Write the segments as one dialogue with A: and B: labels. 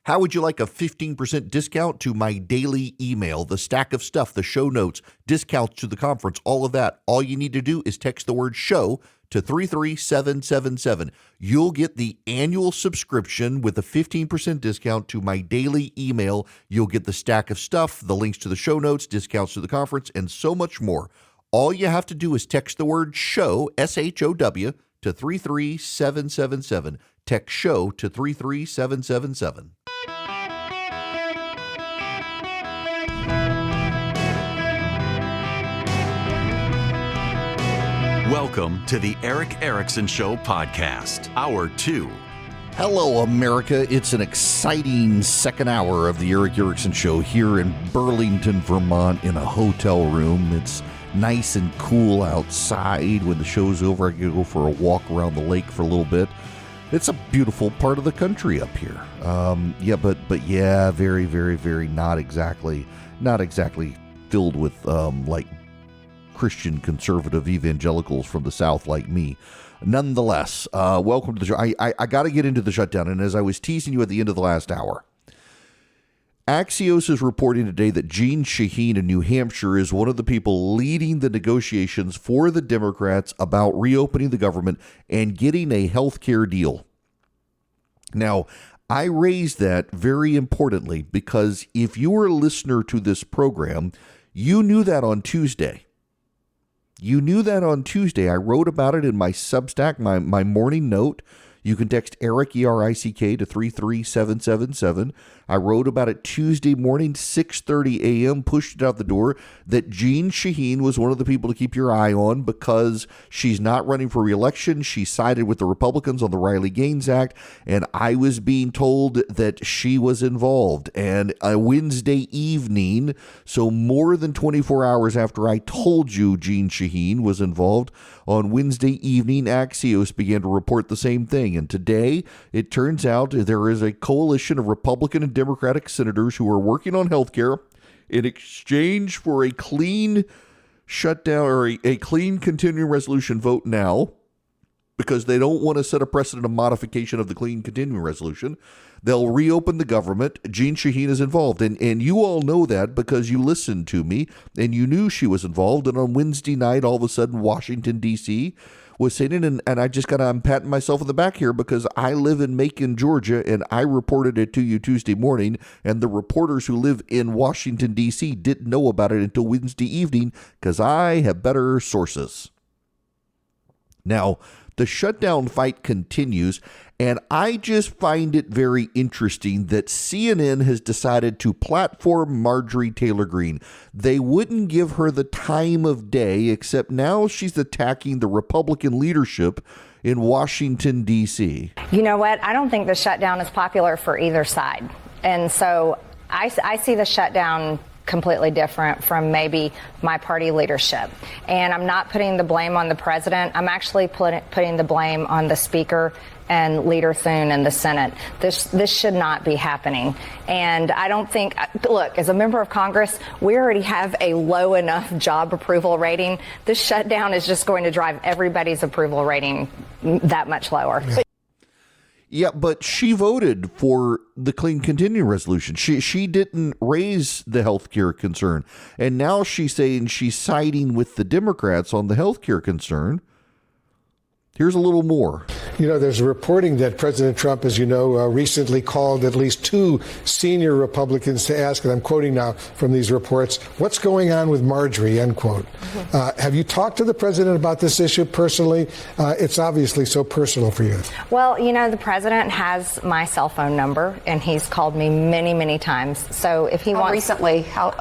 A: How would you like a 15% discount to my daily email, the stack of stuff, the show notes, discounts to the conference, all of that? All you need to do is text the word show to 33777. You'll get the annual subscription with a 15% discount to my daily email. You'll get the stack of stuff, the links to the show notes, discounts to the conference, and so much more. All you have to do is text the word show, SHOW, to 33777. Text show to 33777.
B: Welcome to the Eric Erickson Show podcast, Hour 2.
A: Hello, America. It's an exciting second hour of the Eric Erickson Show here in Burlington, Vermont, in a hotel room. It's nice and cool outside. When the show's over, I can go for a walk around the lake for a little bit. It's a beautiful part of the country up here. But very, very, very not exactly filled with like Christian conservative evangelicals from the South like me. Nonetheless, welcome to the show. I got to get into the shutdown, and as I was teasing you at the end of the last hour, Axios is reporting today that Jeanne Shaheen in New Hampshire is one of the people leading the negotiations for the Democrats about reopening the government and getting a health care deal. Now, I raised that very importantly because if you were a listener to this program, you knew that on Tuesday. I wrote about it in my Substack, my morning note. You can text Eric, E-R-I-C-K, to 33777. I wrote about it Tuesday morning, 6:30 a.m., pushed it out the door, that Jeanne Shaheen was one of the people to keep your eye on because she's not running for re-election. She sided with the Republicans on the Riley Gaines Act, and I was being told that she was involved. And a Wednesday evening, so more than 24 hours after I told you Jeanne Shaheen was involved, on Wednesday evening, Axios began to report the same thing. And today, it turns out there is a coalition of Republican and Democratic senators who are working on health care in exchange for a clean shutdown or a clean continuing resolution vote now, because they don't want to set a precedent of modification of the clean continuing resolution. They'll reopen the government. Jeanne Shaheen is involved. And you all know that because you listened to me and you knew she was involved. And on Wednesday night, all of a sudden, Washington, D.C. was sitting, and I'm patting myself on the back here because I live in Macon, Georgia, and I reported it to you Tuesday morning, and the reporters who live in Washington, D.C. didn't know about it until Wednesday evening because I have better sources. Now, the shutdown fight continues, and I just find it very interesting that CNN has decided to platform Marjorie Taylor Greene. They wouldn't give her the time of day, except now she's attacking the Republican leadership in Washington, D.C.
C: You know what? I don't think the shutdown is popular for either side. And so I see the shutdown completely different from maybe my party leadership. And I'm not putting the blame on the president. I'm actually putting the blame on the speaker and Leader Thune in the Senate. This should not be happening. And I don't think, look, as a member of Congress, we already have a low enough job approval rating. This shutdown is just going to drive everybody's approval rating that much lower.
A: Yeah, but she voted for the clean continuing resolution. She didn't raise the health care concern. And now she's saying she's siding with the Democrats on the health care concern. Here's a little more.
D: You know, there's reporting that President Trump, as you know, recently called at least two senior Republicans to ask, and I'm quoting now from these reports, what's going on with Marjorie, end quote. Have you talked to the president about this issue personally? It's obviously so personal for you.
C: Well, you know, the president has my cell phone number, and he's called me many, many times. So if he wants...
E: Recently? How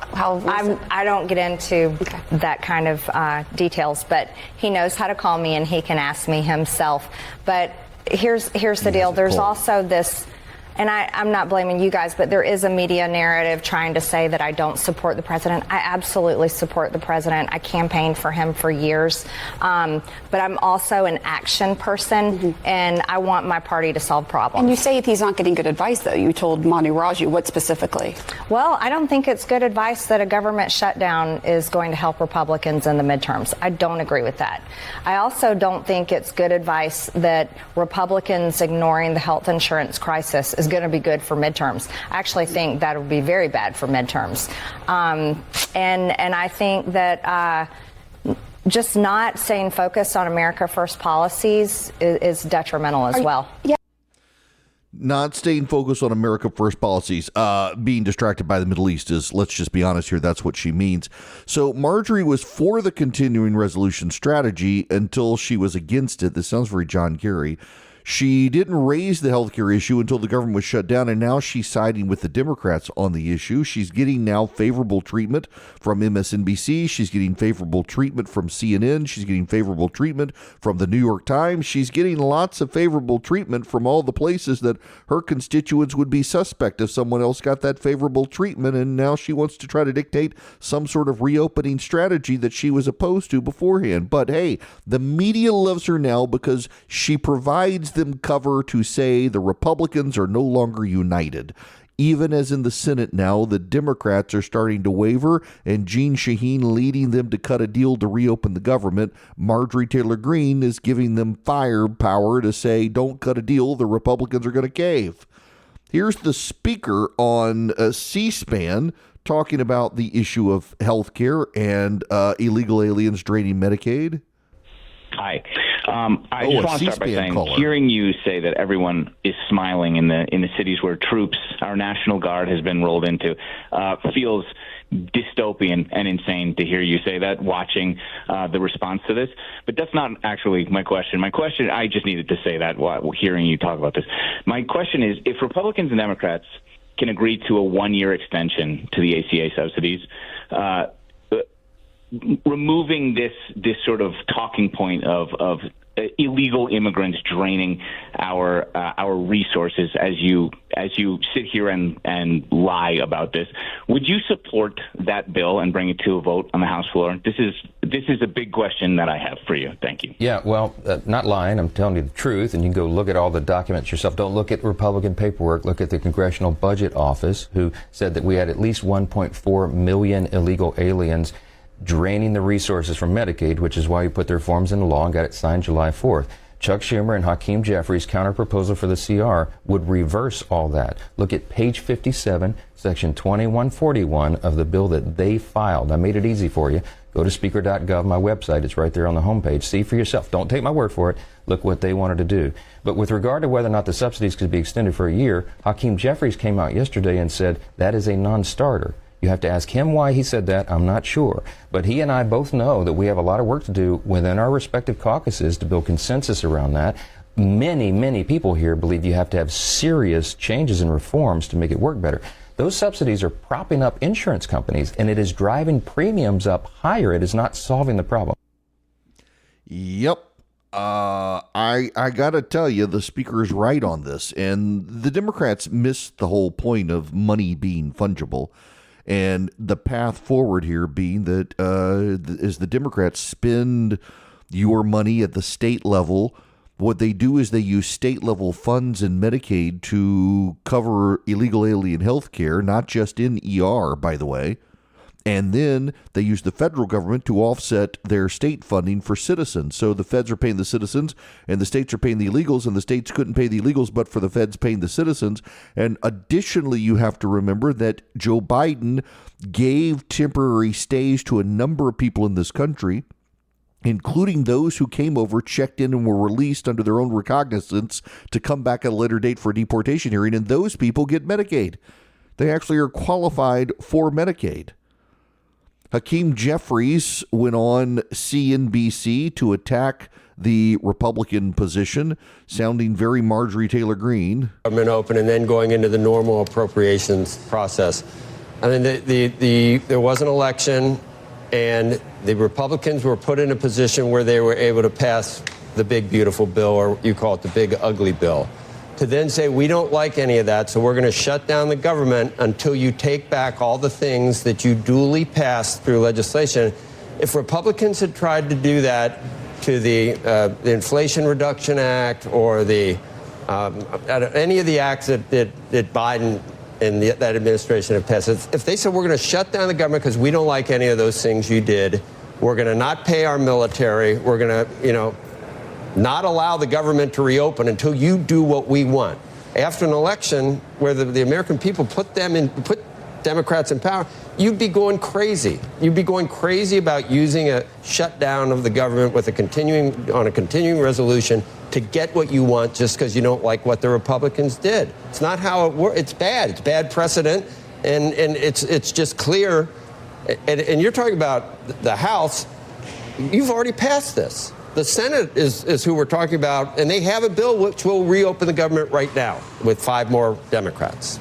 E: recent?
C: I don't get into that kind of details, but he knows how to call me, and he can ask me himself. But here's the deal. There's also this, and I'm not blaming you guys, but there is a media narrative trying to say that I don't support the president. I absolutely support the president. I campaigned for him for years. But I'm also an action person, and I want my party to solve problems.
E: And you say he's not getting good advice, though. You told Manu Raju. What specifically?
C: Well, I don't think it's good advice that a government shutdown is going to help Republicans in the midterms. I don't agree with that. I also don't think it's good advice that Republicans ignoring the health insurance crisis is going to be good for midterms. I actually think that would be very bad for midterms. And I think that just not staying focused on America First policies is detrimental as well.
E: Yeah.
A: Not staying focused on America First policies, being distracted by the Middle East is, let's just be honest here, that's what she means. So Marjorie was for the continuing resolution strategy until she was against it. This sounds very John Kerry. She didn't raise the healthcare issue until the government was shut down, and now she's siding with the Democrats on the issue. She's getting now favorable treatment from MSNBC. She's getting favorable treatment from CNN. She's getting favorable treatment from the New York Times. She's getting lots of favorable treatment from all the places that her constituents would be suspect if someone else got that favorable treatment, and now she wants to try to dictate some sort of reopening strategy that she was opposed to beforehand. But hey, the media loves her now because she provides them cover to say the Republicans are no longer united. Even as in the Senate now, the Democrats are starting to waver, and Jeanne Shaheen leading them to cut a deal to reopen the government. Marjorie Taylor Greene is giving them firepower to say, don't cut a deal, the Republicans are going to cave. Here's the speaker on C-SPAN talking about the issue of health care and illegal aliens draining Medicaid.
F: Hi. I just want to start by saying, hearing you say that everyone is smiling in the cities where troops, our National Guard, has been rolled into, feels dystopian and insane to hear you say that, watching the response to this. But that's not actually my question. My question, I just needed to say that while hearing you talk about this. My question is, if Republicans and Democrats can agree to a one-year extension to the ACA subsidies, removing this sort of talking point of illegal immigrants draining our resources as you sit here and lie about this, would you support that bill and bring it to a vote on the House floor? This is a big question that I have for you. Thank you.
G: Yeah, well, not lying. I'm telling you the truth, and you can go look at all the documents yourself. Don't look at Republican paperwork. Look at the Congressional Budget Office, who said that we had at least 1.4 million illegal aliens draining the resources from Medicaid, which is why we put their forms into law and got it signed July 4th. Chuck Schumer and Hakeem Jeffries' counterproposal for the CR would reverse all that. Look at page 57, section 2141 of the bill that they filed. I made it easy for you. Go to speaker.gov, my website. It's right there on the homepage. See for yourself. Don't take my word for it. Look what they wanted to do. But with regard to whether or not the subsidies could be extended for a year, Hakeem Jeffries came out yesterday and said that is a non-starter. You have to ask him why he said that. I'm not sure. But he and I both know that we have a lot of work to do within our respective caucuses to build consensus around that. Many, many people here believe you have to have serious changes and reforms to make it work better. Those subsidies are propping up insurance companies, and it is driving premiums up higher. It is not solving the problem.
A: Yep. I got to tell you, the speaker is right on this. And the Democrats missed the whole point of money being fungible. And the path forward here being that as the Democrats spend your money at the state level, what they do is they use state level funds in Medicaid to cover illegal alien health care, not just in ER, by the way. And then they use the federal government to offset their state funding for citizens. So the feds are paying the citizens and the states are paying the illegals, and the states couldn't pay the illegals but for the feds paying the citizens. And additionally, you have to remember that Joe Biden gave temporary stays to a number of people in this country, including those who came over, checked in, and were released under their own recognizance to come back at a later date for a deportation hearing. And those people get Medicaid. They actually are qualified for Medicaid. Hakeem Jeffries went on CNBC to attack the Republican position, sounding very Marjorie Taylor Greene.
H: Government open and then going into the normal appropriations process. I mean, there was an election, and the Republicans were put in a position where they were able to pass the big, beautiful bill, or you call it the big, ugly bill. To then say, we don't like any of that, so we're going to shut down the government until you take back all the things that you duly passed through legislation. If Republicans had tried to do that to the Inflation Reduction Act or the any of the acts that Biden and that administration have passed, if they said we're going to shut down the government because we don't like any of those things you did, we're going to not pay our military, we're going to, not allow the government to reopen until you do what we want. after an election where the American people put Democrats in power, you'd be going crazy. You'd be going crazy about using a shutdown of the government with a continuing resolution to get what you want just because you don't like what the Republicans did. It's not how it works. It's bad. It's bad precedent, and it's just clear. And you're talking about the House. You've already passed this. The Senate is who we're talking about, and they have a bill which will reopen the government right now with 5 more Democrats.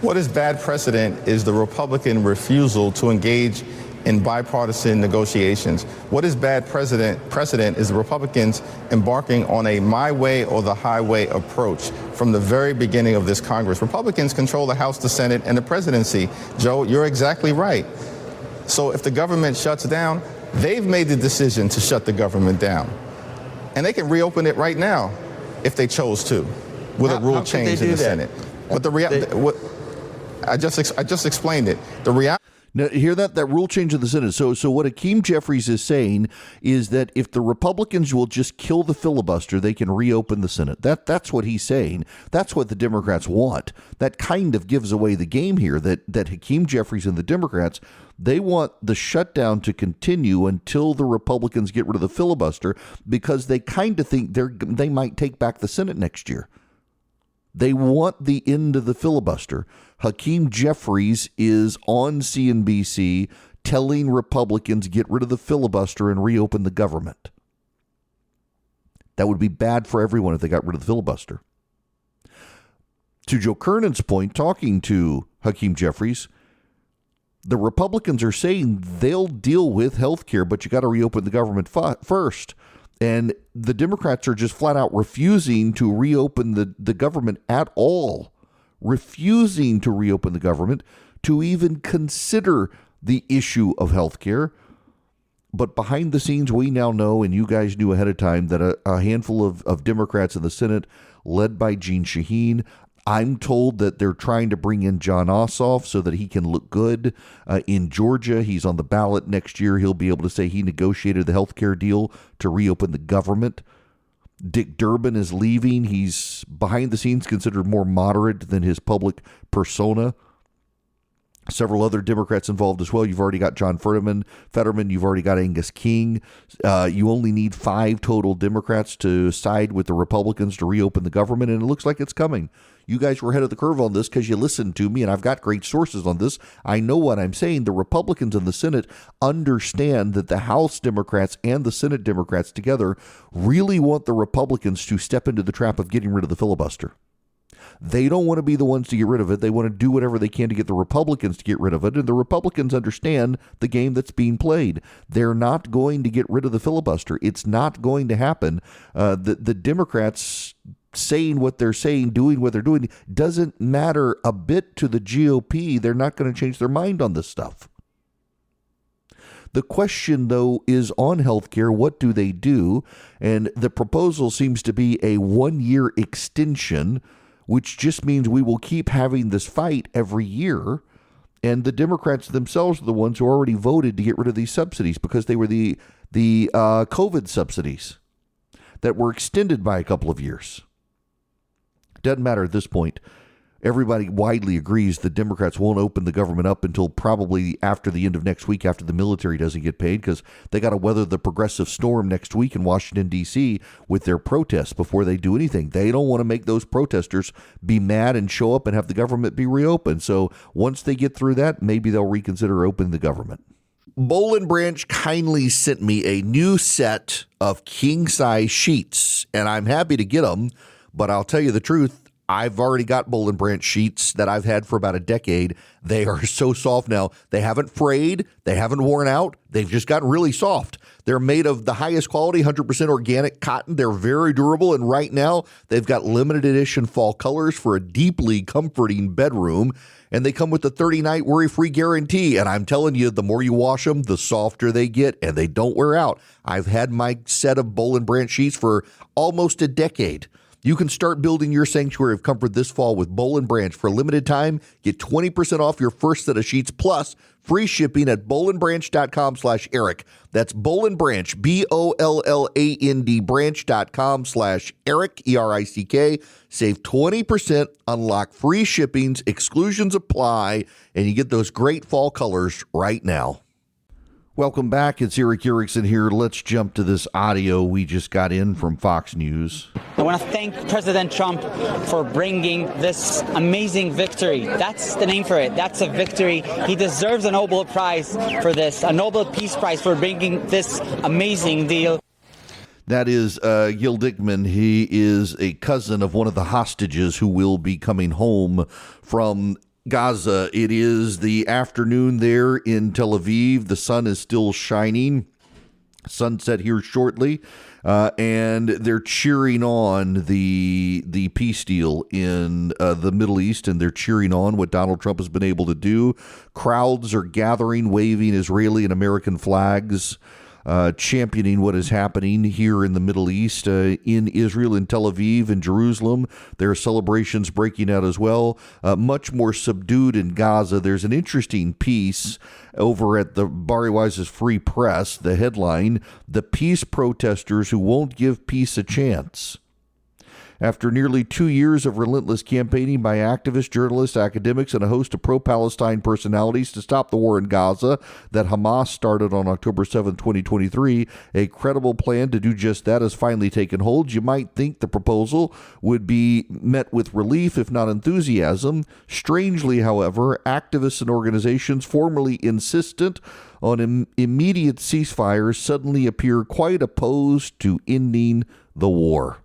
I: What is bad precedent is the Republican refusal to engage in bipartisan negotiations. What is bad precedent is the Republicans embarking on a my way or the highway approach from the very beginning of this Congress. Republicans control the House, the Senate, and the presidency. Joe, you're exactly right. So if the government shuts down, they've made the decision to shut the government down. And they can reopen it right now if they chose to with a rule change in the Senate. But I just explained it. The reality.
A: Now, hear that rule change in the Senate. So what Hakeem Jeffries is saying is that if the Republicans will just kill the filibuster, they can reopen the Senate. That's what he's saying. That's what the Democrats want. That kind of gives away the game here, that Hakeem Jeffries and the Democrats, they want the shutdown to continue until the Republicans get rid of the filibuster, because they kind of think they might take back the Senate next year. They want the end of the filibuster. Hakeem Jeffries is on CNBC telling Republicans get rid of the filibuster and reopen the government. That would be bad for everyone if they got rid of the filibuster. To Joe Kernan's point, talking to Hakeem Jeffries, the Republicans are saying they'll deal with health care, but you got to reopen the government first. And the Democrats are just flat out refusing to reopen the government at all, refusing to reopen the government, to even consider the issue of health care. But behind the scenes, we now know, and you guys knew ahead of time, that a handful of Democrats in the Senate, led by Jeanne Shaheen, I'm told that they're trying to bring in Jon Ossoff so that he can look good in Georgia. He's on the ballot next year. He'll be able to say he negotiated the health care deal to reopen the government. Dick Durbin is leaving. He's behind the scenes considered more moderate than his public persona. Several other Democrats involved as well. You've already got John Fetterman. You've already got Angus King. You only need 5 total Democrats to side with the Republicans to reopen the government, and it looks like it's coming. You guys were ahead of the curve on this because you listened to me, and I've got great sources on this. I know what I'm saying. The Republicans in the Senate understand that the House Democrats and the Senate Democrats together really want the Republicans to step into the trap of getting rid of the filibuster. They don't want to be the ones to get rid of it. They want to do whatever they can to get the Republicans to get rid of it. And the Republicans understand the game that's being played. They're not going to get rid of the filibuster. It's not going to happen. The Democrats saying what they're saying, doing what they're doing, doesn't matter a bit to the GOP. They're not going to change their mind on this stuff. The question, though, is on healthcare. What do they do? And the proposal seems to be a 1-year extension, which just means we will keep having this fight every year. And the Democrats themselves are the ones who already voted to get rid of these subsidies because they were the COVID subsidies that were extended by a couple of years. Doesn't matter at this point. Everybody widely agrees the Democrats won't open the government up until probably after the end of next week, after the military doesn't get paid, because they got to weather the progressive storm next week in Washington, D.C. with their protests before they do anything. They don't want to make those protesters be mad and show up and have the government be reopened. So once they get through that, maybe they'll reconsider opening the government. Boll & Branch kindly sent me a new set of king-size sheets, and I'm happy to get them, but I'll tell you the truth. I've already got Boll & Branch sheets that I've had for about a decade. They are so soft now. They haven't frayed. They haven't worn out. They've just gotten really soft. They're made of the highest quality, 100% organic cotton. They're very durable. And right now, they've got limited edition fall colors for a deeply comforting bedroom. And they come with a 30-night worry-free guarantee. And I'm telling you, the more you wash them, the softer they get, and they don't wear out. I've had my set of Boll & Branch sheets for almost a decade. You can start building your sanctuary of comfort this fall with Boll & Branch. For a limited time, get 20% off your first set of sheets plus free shipping at bollandbranch.com/Eric. That's Boll & Branch, BOLLAND branch.com/Eric, ERICK. Save 20%, unlock free shippings, exclusions apply, and you get those great fall colors right now. Welcome back. It's Eric Erickson here. Let's jump to this audio we just got in from Fox News.
J: I want to thank President Trump for bringing this amazing victory. That's the name for it. That's a victory. He deserves a Nobel Prize for this, a Nobel Peace Prize for bringing this amazing deal.
A: That is Gil Dickman. He is a cousin of one of the hostages who will be coming home from Gaza. It is the afternoon there in Tel Aviv. The sun is still shining. Sunset here shortly. And they're cheering on the peace deal in the Middle East, and they're cheering on what Donald Trump has been able to do. Crowds are gathering, waving Israeli and American flags, championing what is happening here in the Middle East, in Israel, in Tel Aviv, in Jerusalem. There are celebrations breaking out as well. Much more subdued in Gaza. There's an interesting piece over at the Bari Weiss's Free Press. The headline, "The Peace Protesters Who Won't Give Peace a Chance." After nearly 2 years of relentless campaigning by activists, journalists, academics, and a host of pro-Palestine personalities to stop the war in Gaza that Hamas started on October 7, 2023, a credible plan to do just that has finally taken hold. You might think the proposal would be met with relief, if not enthusiasm. Strangely, however, activists and organizations formerly insistent on immediate ceasefires suddenly appear quite opposed to ending the war.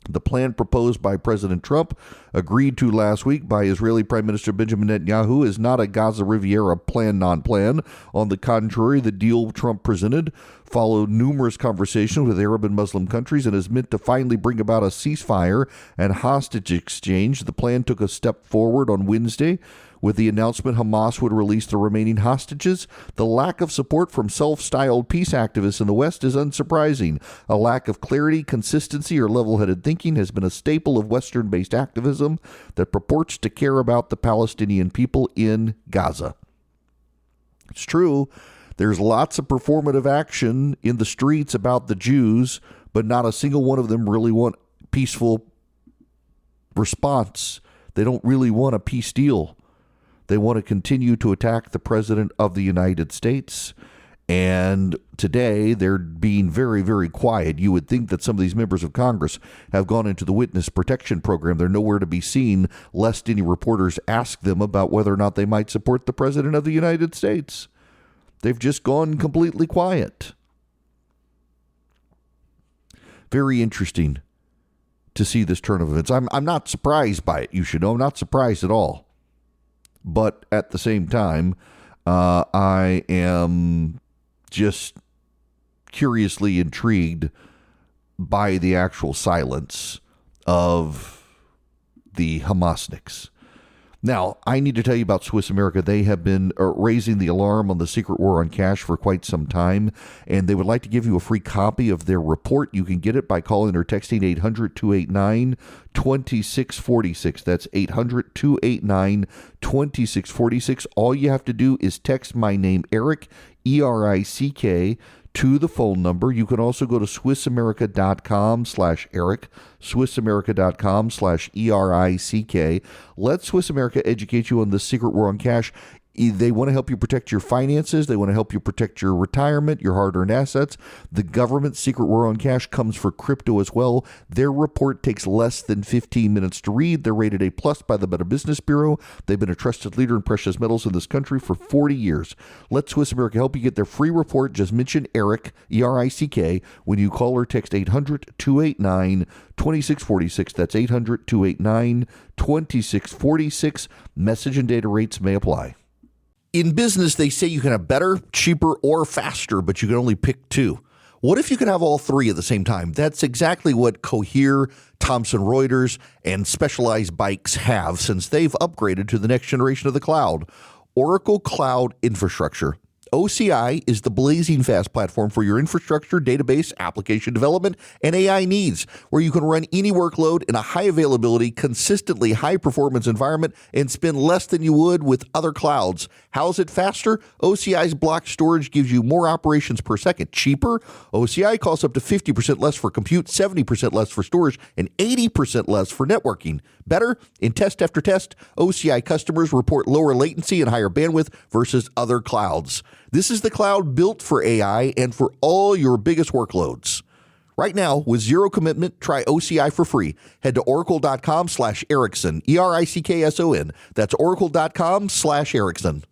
A: The plan proposed by President Trump, agreed to last week by Israeli Prime Minister Benjamin Netanyahu, is not a Gaza Riviera plan non-plan. On the contrary, the deal Trump presented followed numerous conversations with Arab and Muslim countries and is meant to finally bring about a ceasefire and hostage exchange. The plan took a step forward on Wednesday with the announcement Hamas would release the remaining hostages. The lack of support from self-styled peace activists in the West is unsurprising. A lack of clarity, consistency, or level-headed thinking has been a staple of Western-based activism that purports to care about the Palestinian people in Gaza. It's true, there's lots of performative action in the streets about the Jews, but not a single one of them really want peaceful response. They don't really want a peace deal. They want to continue to attack the President of the United States. And today they're being very, very quiet. You would think that some of these members of Congress have gone into the witness protection program. They're nowhere to be seen, lest any reporters ask them about whether or not they might support the President of the United States. They've just gone completely quiet. Very interesting to see this turn of events. I'm not surprised by it, you should know. I'm not surprised at all. But at the same time, I am just curiously intrigued by the actual silence of the Hamasniks. Now, I need to tell you about Swiss America. They have been raising the alarm on the secret war on cash for quite some time, and they would like to give you a free copy of their report. You can get it by calling or texting 800-289-2646. That's 800-289-2646. All you have to do is text my name, Eric, ERICK, to the phone number. You can also go to SwissAmerica.com/Eric, SwissAmerica.com/ERICK. Let Swiss America educate you on the secret war on cash. They want to help you protect your finances. They want to help you protect your retirement, your hard-earned assets. The government's secret war on cash comes for crypto as well. Their report takes less than 15 minutes to read. They're rated A+ by the Better Business Bureau. They've been a trusted leader in precious metals in this country for 40 years. Let Swiss America help you get their free report. Just mention Eric, ERICK, when you call or text 800-289-2646. That's 800-289-2646. Message and data rates may apply. In business, they say you can have better, cheaper, or faster, but you can only pick two. What if you could have all three at the same time? That's exactly what Cohere, Thomson Reuters, and Specialized Bikes have since they've upgraded to the next generation of the cloud. Oracle Cloud Infrastructure, OCI is the blazing fast platform for your infrastructure, database, application development, and AI needs, where you can run any workload in a high availability, consistently high performance environment and spend less than you would with other clouds. How's it faster? OCI's block storage gives you more operations per second. Cheaper? OCI costs up to 50% less for compute, 70% less for storage, and 80% less for networking. Better? In test after test, OCI customers report lower latency and higher bandwidth versus other clouds. This is the cloud built for AI and for all your biggest workloads. Right now, with zero commitment, try OCI for free. Head to oracle.com/Erickson, ERICKSON. That's oracle.com/Erickson.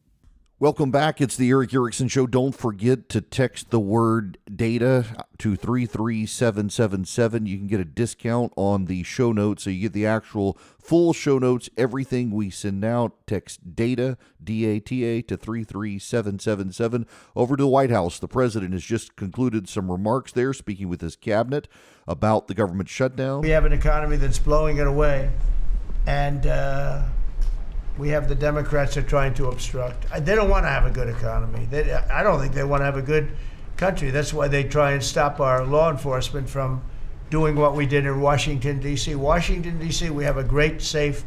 A: Welcome back. It's the Eric Erickson Show. Don't forget to text the word data to 33777. You can get a discount on the show notes, so you get the actual full show notes, everything we send out. Text data, DATA, to 33777. Over to the White House. The president has just concluded some remarks there, speaking with his cabinet about the government shutdown.
K: We have an economy that's blowing it away, and we have the Democrats that are trying to obstruct. They don't want to have a good economy. I don't think they want to have a good country. That's why they try and stop our law enforcement from doing what we did in Washington, D.C. Washington, D.C., we have a great, safe,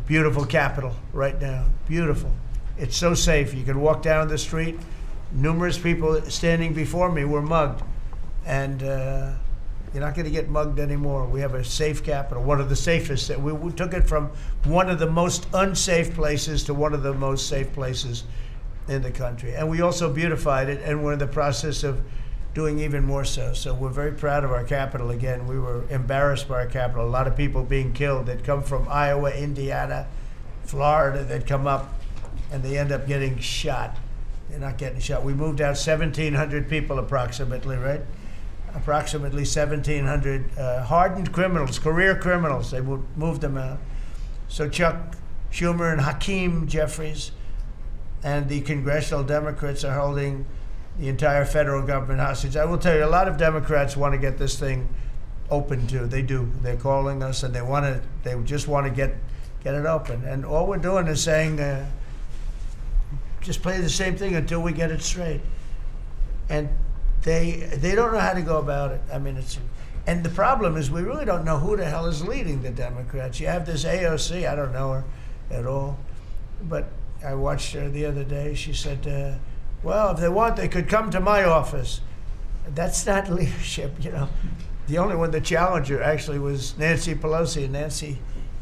K: beautiful capital right now. Beautiful. It's so safe. You can walk down the street. Numerous people standing before me were mugged. And you're not going to get mugged anymore. We have a safe capital, one of the safest. We took it from one of the most unsafe places to one of the most safe places in the country. And we also beautified it, and we're in the process of doing even more so. So we're very proud of our capital again. We were embarrassed by our capital. A lot of people being killed that come from Iowa, Indiana, Florida, that come up, and they end up getting shot. They're not getting shot. We moved out 1,700 people approximately, right? Approximately 1,700 hardened criminals, career criminals. They moved them out. So Chuck Schumer and Hakeem Jeffries and the congressional Democrats are holding the entire federal government hostage. I will tell you, a lot of Democrats want to get this thing open too. They do. They're calling us, and they just want to get it open. And all we're doing is saying, just play the same thing until we get it straight. And they don't know how to go about it. I mean, and the problem is we really don't know who the hell is leading the Democrats. You have this AOC, I don't know her at all, but I watched her the other day. She said, well, if they want, they could come to my office. That's not leadership, you know. The only one that challenged her actually was Nancy Pelosi, and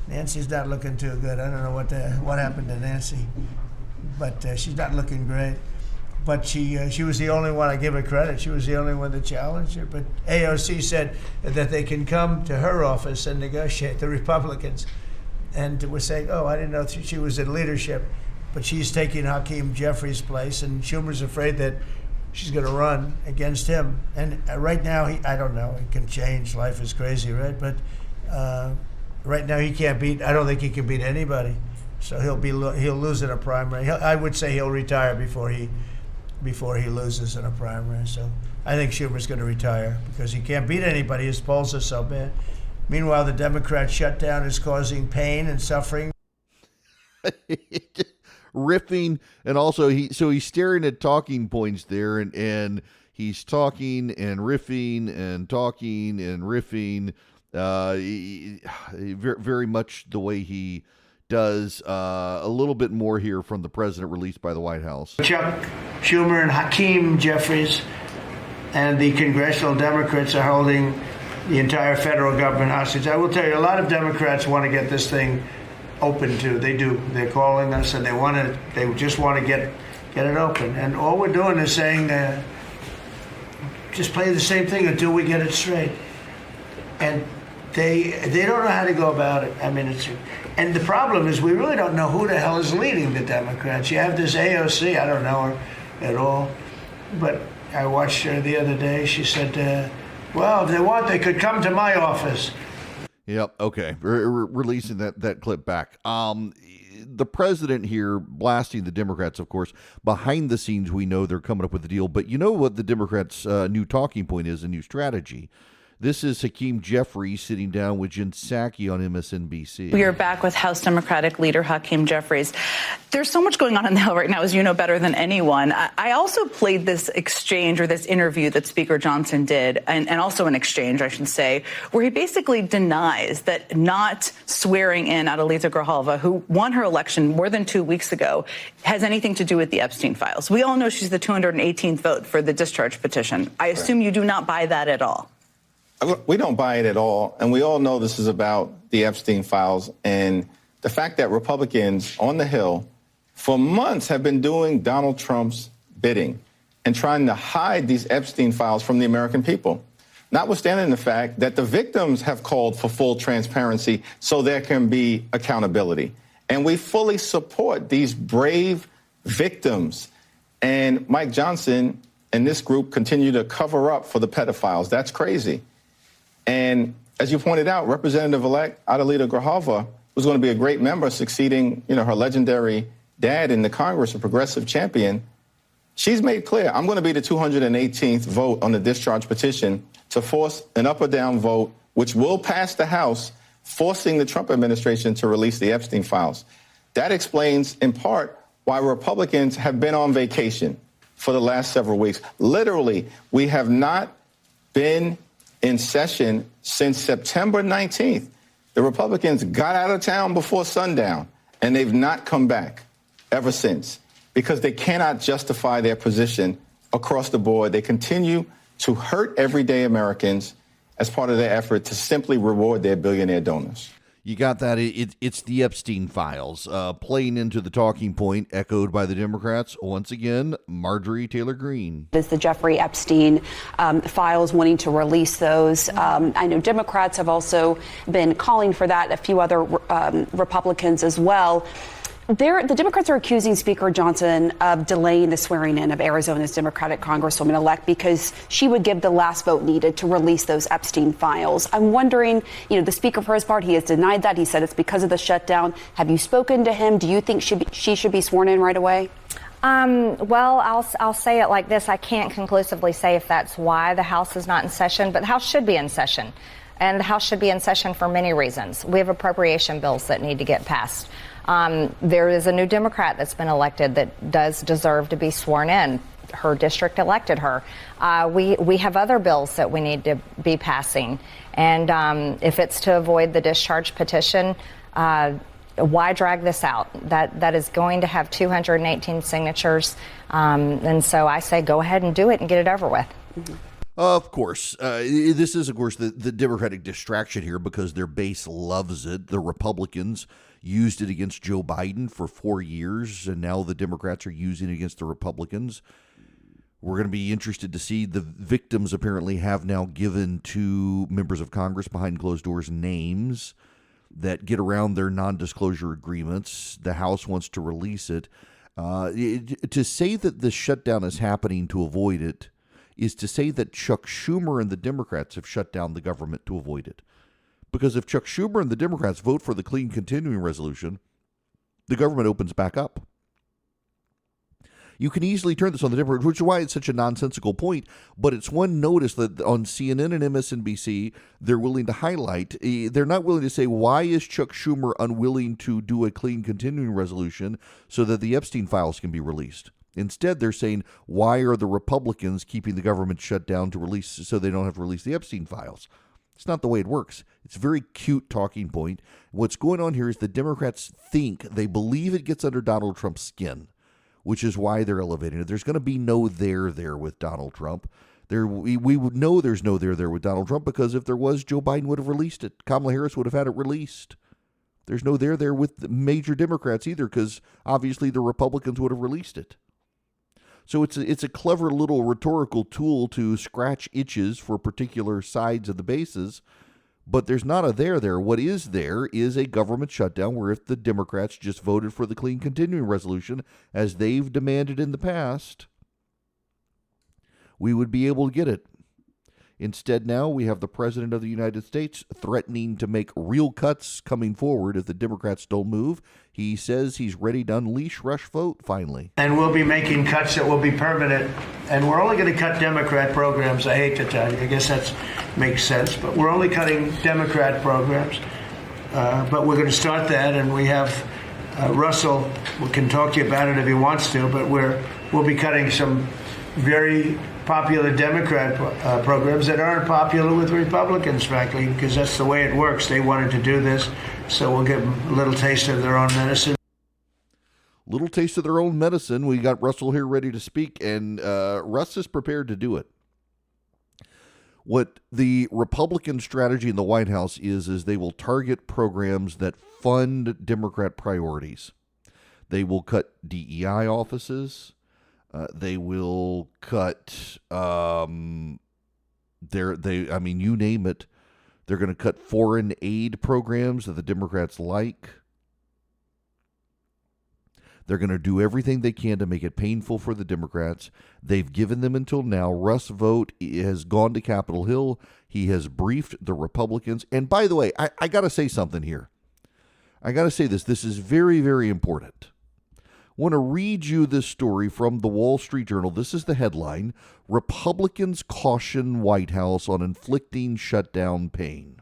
K: Nancy's not looking too good. I don't know what happened to Nancy, but she's not looking great. But she was the only one, I give her credit, she was the only one that challenged her. But AOC said that they can come to her office and negotiate, the Republicans. And we're saying, oh, I didn't know she was in leadership. But she's taking Hakeem Jeffries' place, and Schumer's afraid that she's going to run against him. And right now, I don't know, it can change, life is crazy, right? But right now he can't beat, I don't think he can beat anybody. So he'll lose in a primary. I would say he'll retire before he loses in a primary. So I think Schumer's going to retire because he can't beat anybody. His polls are so bad. Meanwhile, the Democrat shutdown is causing pain and suffering.
A: Riffing, and also he's staring at talking points there, and he's talking and riffing and talking and riffing, very much the way he does. A little bit more here from the president released by the White House.
K: Chuck Schumer and Hakeem Jeffries and the congressional Democrats are holding the entire federal government hostage. I will tell you, a lot of Democrats want to get this thing open too. They do. They're calling us, and they just want to get it open. And all we're doing is saying, just play the same thing until we get it straight. And they don't know how to go about it. I mean, and the problem is we really don't know who the hell is leading the Democrats. You have this AOC, I don't know her at all, but I watched her the other day. She said, well, if they want, they could come to my office.
A: Yep. Okay. Releasing that clip back. The president here blasting the Democrats, of course. Behind the scenes, we know they're coming up with a deal. But you know what the Democrats' new talking point is, a new strategy? This is Hakeem Jeffries sitting down with Jen Psaki on MSNBC.
L: We are back with House Democratic leader Hakeem Jeffries. There's so much going on in the Hill right now, as you know better than anyone. I also played this exchange or this interview that Speaker Johnson did, and also an exchange, I should say, where he basically denies that not swearing in Adalita Grijalva, who won her election more than 2 weeks ago, has anything to do with the Epstein files. We all know she's the 218th vote for the discharge petition. I assume you do not buy that at all.
I: We don't buy it at all, and we all know this is about the Epstein files and the fact that Republicans on the Hill for months have been doing Donald Trump's bidding and trying to hide these Epstein files from the American people, notwithstanding the fact that the victims have called for full transparency so there can be accountability. And we fully support these brave victims. And Mike Johnson and this group continue to cover up for the pedophiles. That's crazy. And as you pointed out, Representative-elect Adalita Grijalva was going to be a great member, succeeding, her legendary dad in the Congress, a progressive champion. She's made clear, I'm going to be the 218th vote on the discharge petition to force an up or down vote, which will pass the House, forcing the Trump administration to release the Epstein files. That explains, in part, why Republicans have been on vacation for the last several weeks. Literally, we have not been in session since September 19th. The Republicans got out of town before sundown, and they've not come back ever since because they cannot justify their position across the board. They continue to hurt everyday Americans as part of their effort to simply reward their billionaire donors.
A: You got that. It's the Epstein files playing into the talking point echoed by the Democrats. Once again, Marjorie Taylor Greene.
E: Is the Jeffrey Epstein files, wanting to release those. I know Democrats have also been calling for that, a few other Republicans as well. The Democrats are accusing Speaker Johnson of delaying the swearing in of Arizona's Democratic Congresswoman-elect because she would give the last vote needed to release those Epstein files. I'm wondering, the Speaker, for his part, he has denied that. He said it's because of the shutdown. Have you spoken to him? Do you think she should be sworn in right away?
C: Well, I'll say it like this. I can't conclusively say if that's why the House is not in session, but the House should be in session. And the House should be in session for many reasons. We have appropriation bills that need to get passed. There is a new Democrat that's been elected that does deserve to be sworn in. Her district elected her. We have other bills that we need to be passing. And if it's to avoid the discharge petition, why drag this out? That is going to have 218 signatures. And so I say go ahead and do it and get it over with.
E: Mm-hmm.
A: Of course. This is, of course, the Democratic distraction here because their base loves it. The Republicans used it against Joe Biden for 4 years, and now the Democrats are using it against the Republicans. We're going to be interested to see. The victims apparently have now given to members of Congress behind closed doors names that get around their non-disclosure agreements. The House wants to release it. To say that the shutdown is happening to avoid it is to say that Chuck Schumer and the Democrats have shut down the government to avoid it. Because if Chuck Schumer and the Democrats vote for the clean continuing resolution, the government opens back up. You can easily turn this on the Democrats, which is why it's such a nonsensical point. But it's one notice that on CNN and MSNBC, they're willing to highlight. They're not willing to say, why is Chuck Schumer unwilling to do a clean continuing resolution so that the Epstein files can be released? Instead, they're saying, why are the Republicans keeping the government shut down to release so they don't have to release the Epstein files? It's not the way it works. It's a very cute talking point. What's going on here is the Democrats they believe it gets under Donald Trump's skin, which is why they're elevating it. There's going to be no there with Donald Trump. We would know there's no there with Donald Trump because if there was, Joe Biden would have released it. Kamala Harris would have had it released. There's no there with the major Democrats either because obviously the Republicans would have released it. So it's a clever little rhetorical tool to scratch itches for particular sides of the bases, but there's not a there. What is there is a government shutdown where if the Democrats just voted for the clean continuing resolution, as they've demanded in the past, we would be able to get it. Instead, now we have the President of the United States threatening to make real cuts coming forward if the Democrats don't move. He says he's ready to unleash rush vote finally.
K: And we'll be making cuts that will be permanent. And we're only going to cut Democrat programs. I hate to tell you. I guess that makes sense. But we're only cutting Democrat programs. But we're going to start that. And we have Russell, we can talk to you about it if he wants to, but we'll be cutting some very popular Democrat programs that aren't popular with Republicans, frankly, because that's the way it works. They wanted to do this, so we'll give them a little taste of their own medicine.
A: Little taste of their own medicine. We got Russell here ready to speak, and Russ is prepared to do it. What the Republican strategy in the White House is they will target programs that fund Democrat priorities. They will cut DEI offices. They will cut, you name it. They're going to cut foreign aid programs that the Democrats like. They're going to do everything they can to make it painful for the Democrats. They've given them until now. Russ Vought has gone to Capitol Hill. He has briefed the Republicans. And by the way, I got to say something here. I got to say this. This is very, very important. I want to read you this story from the Wall Street Journal. This is the headline: Republicans caution White House on inflicting shutdown pain.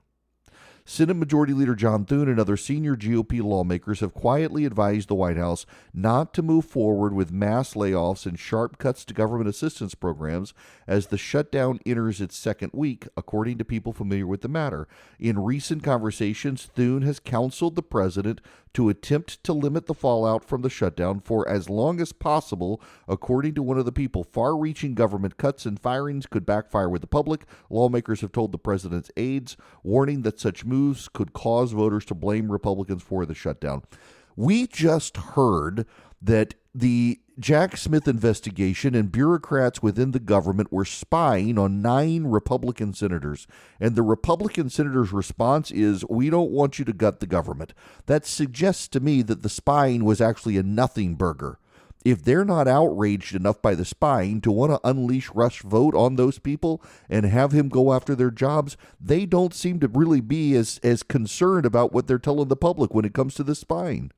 A: Senate Majority Leader John Thune and other senior GOP lawmakers have quietly advised the White House not to move forward with mass layoffs and sharp cuts to government assistance programs as the shutdown enters its second week, according to people familiar with the matter. In recent conversations, Thune has counseled the president to attempt to limit the fallout from the shutdown for as long as possible. According to one of the people, far-reaching government cuts and firings could backfire with the public. Lawmakers have told the president's aides, warning that such moves could cause voters to blame Republicans for the shutdown. We just heard that the Jack Smith investigation and bureaucrats within the government were spying on 9 Republican senators. And the Republican senators' response is, we don't want you to gut the government. That suggests to me that the spying was actually a nothing burger. If they're not outraged enough by the spying to want to unleash rush vote on those people and have him go after their jobs, they don't seem to really be as concerned about what they're telling the public when it comes to the spying.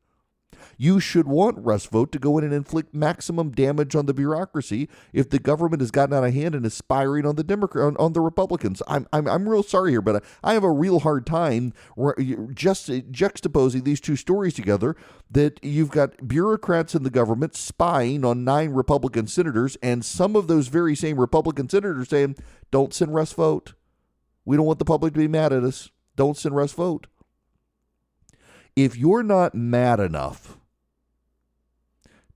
A: You should want Russ Vought to go in and inflict maximum damage on the bureaucracy if the government has gotten out of hand and is spying on the on the Republicans. I'm real sorry here, but I have a real hard time just juxtaposing these two stories together. That you've got bureaucrats in the government spying on 9 Republican senators, and some of those very same Republican senators saying, "Don't send Russ Vought. We don't want the public to be mad at us. Don't send Russ Vought." If you're not mad enough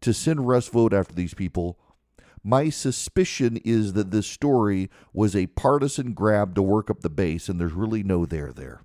A: to send Russ Vought after these people, my suspicion is that this story was a partisan grab to work up the base, and there's really no there.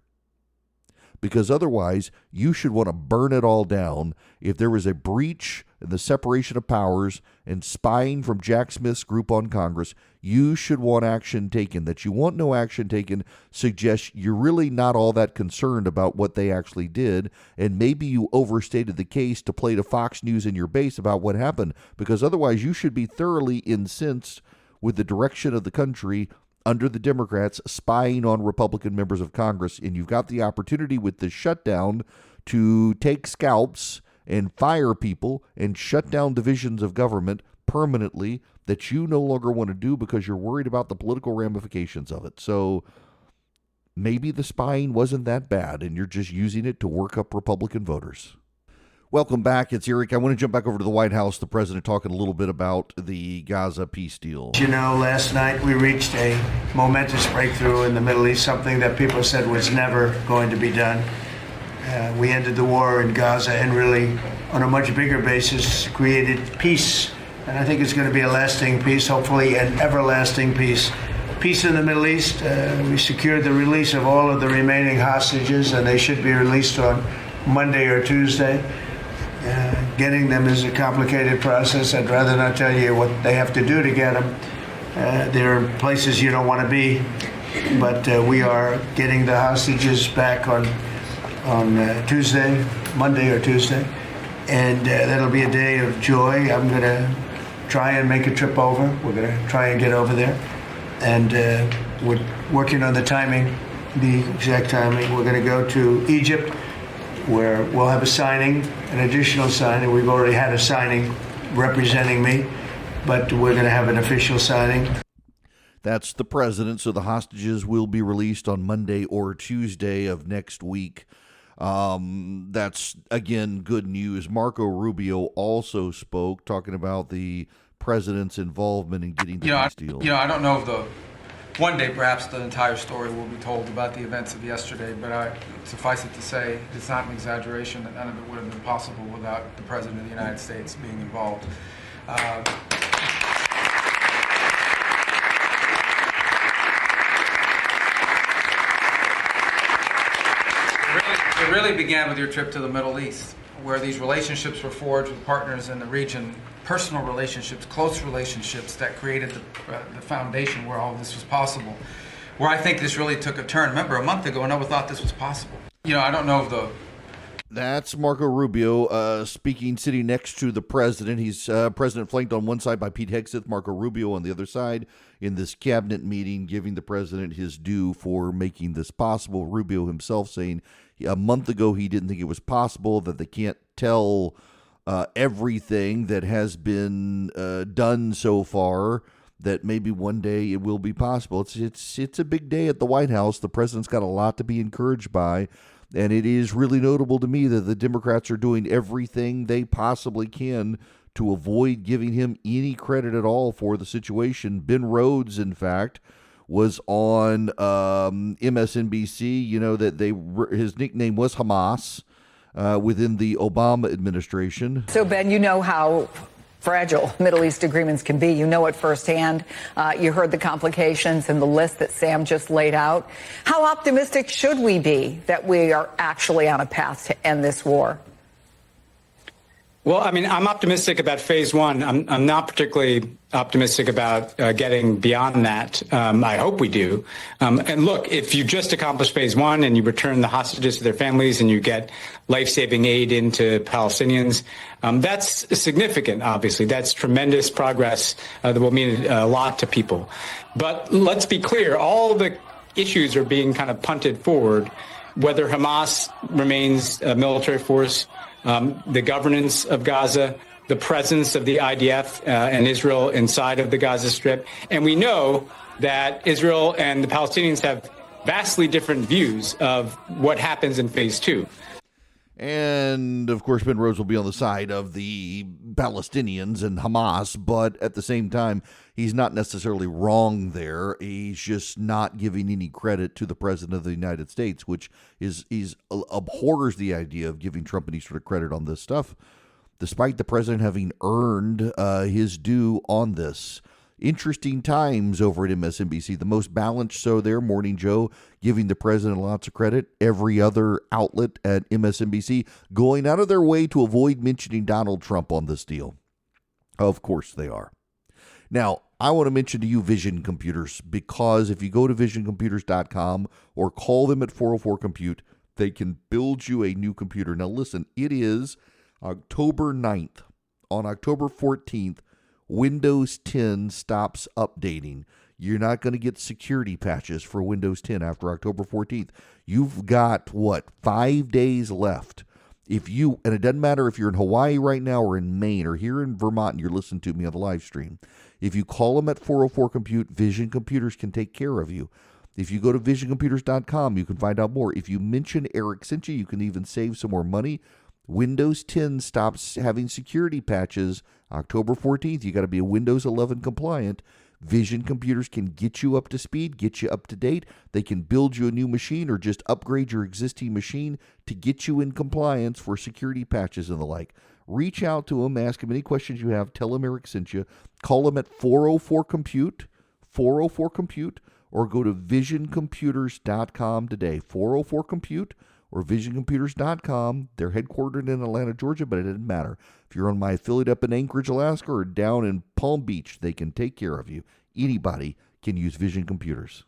A: Because otherwise, you should want to burn it all down. If there was a breach in the separation of powers and spying from Jack Smith's group on Congress, you should want action taken. That you want no action taken suggests you're really not all that concerned about what they actually did, and maybe you overstated the case to play to Fox News in your base about what happened, because otherwise you should be thoroughly incensed with the direction of the country under the Democrats spying on Republican members of Congress. And you've got the opportunity with the shutdown to take scalps and fire people and shut down divisions of government permanently that you no longer want to do because you're worried about the political ramifications of it. So maybe the spying wasn't that bad and you're just using it to work up Republican voters. Welcome back. It's Eric. I want to jump back over to the White House. The president talking a little bit about the Gaza peace deal.
K: You know, last night we reached a momentous breakthrough in the Middle East, something that people said was never going to be done. We ended the war in Gaza and really, on a much bigger basis, created peace. And I think it's going to be a lasting peace, hopefully an everlasting peace. Peace in the Middle East. We secured the release of all of the remaining hostages, and they should be released on Monday or Tuesday. Getting them is a complicated process. I'd rather not tell you what they have to do to get them. There are places you don't want to be, but we are getting the hostages back on Tuesday, Monday or Tuesday, and that'll be a day of joy. I'm going to try and make a trip over. We're going to try and get over there, and we're working on the timing, the exact timing. We're going to go to Egypt, where we'll have a signing, an additional signing. We've already had a signing representing me, but we're going to have an official signing.
A: That's the president, so the hostages will be released on Monday or Tuesday of next week. That's, again, good news. Marco Rubio also spoke, talking about the president's involvement in getting the peace deal.
M: I don't know if one day perhaps the entire story will be told about the events of yesterday, but suffice it to say, it's not an exaggeration that none of it would have been possible without the President of the United States being involved. It really began with your trip to the Middle East, where these relationships were forged with partners in the region, personal relationships, close relationships that created the foundation where all of this was possible. Where I think this really took a turn. Remember, a month ago, no one thought this was possible. I don't know if
A: That's Marco Rubio speaking, sitting next to the president. He's president flanked on one side by Pete Hegseth, Marco Rubio on the other side in this cabinet meeting, giving the president his due for making this possible. Rubio himself saying a month ago he didn't think it was possible, that they can't tell everything that has been done so far, that maybe one day it will be possible. It's a big day at the White House. The president's got a lot to be encouraged by. And it is really notable to me that the Democrats are doing everything they possibly can to avoid giving him any credit at all for the situation. Ben Rhodes, in fact, was on MSNBC. You know that his nickname was Hamas within the Obama administration.
N: So, Ben, you know how fragile Middle East agreements can be. You know it firsthand. You heard the complications and the list that Sam just laid out. How optimistic should we be that we are actually on a path to end this war?
O: Well, I mean, I'm optimistic about phase one. I'm not particularly optimistic about getting beyond that. I hope we do. And look, if you just accomplish phase one and you return the hostages to their families and you get life-saving aid into Palestinians, that's significant, obviously. That's tremendous progress that will mean a lot to people. But let's be clear, all the issues are being kind of punted forward, whether Hamas remains a military force, the governance of Gaza, the presence of the IDF and Israel inside of the Gaza Strip. And we know that Israel and the Palestinians have vastly different views of what happens in phase two.
A: And, of course, Ben Rhodes will be on the side of the Palestinians and Hamas, but at the same time, he's not necessarily wrong there. He's just not giving any credit to the President of the United States, which abhors the idea of giving Trump any sort of credit on this stuff, despite the President having earned his due on this. Interesting times over at MSNBC. The most balanced show there, Morning Joe, giving the president lots of credit. Every other outlet at MSNBC going out of their way to avoid mentioning Donald Trump on this deal. Of course they are. Now, I want to mention to you Vision Computers, because if you go to visioncomputers.com or call them at 404-COMPUTE, they can build you a new computer. Now, listen, it is October 9th. On October 14th, Windows 10 stops updating. You're not going to get security patches for Windows 10 after October 14th. You've got, 5 days left. And it doesn't matter if you're in Hawaii right now or in Maine or here in Vermont and you're listening to me on the live stream. If you call them at 404-COMPUTE, Vision Computers can take care of you. If you go to visioncomputers.com, you can find out more. If you mention Eric sent you can even save some more money. Windows 10 stops having security patches October 14th. You got to be a Windows 11 compliant. Vision Computers can get you up to speed, get you up to date. They can build you a new machine or just upgrade your existing machine to get you in compliance for security patches and the like. Reach out to them, ask them any questions you have, tell them Eric sent you. Call them at 404-COMPUTE, 404-COMPUTE, or go to visioncomputers.com today. 404-COMPUTE. Or visioncomputers.com. They're headquartered in Atlanta, Georgia, but it doesn't matter. If you're on my affiliate up in Anchorage, Alaska, or down in Palm Beach, they can take care of you. Anybody can use Vision Computers.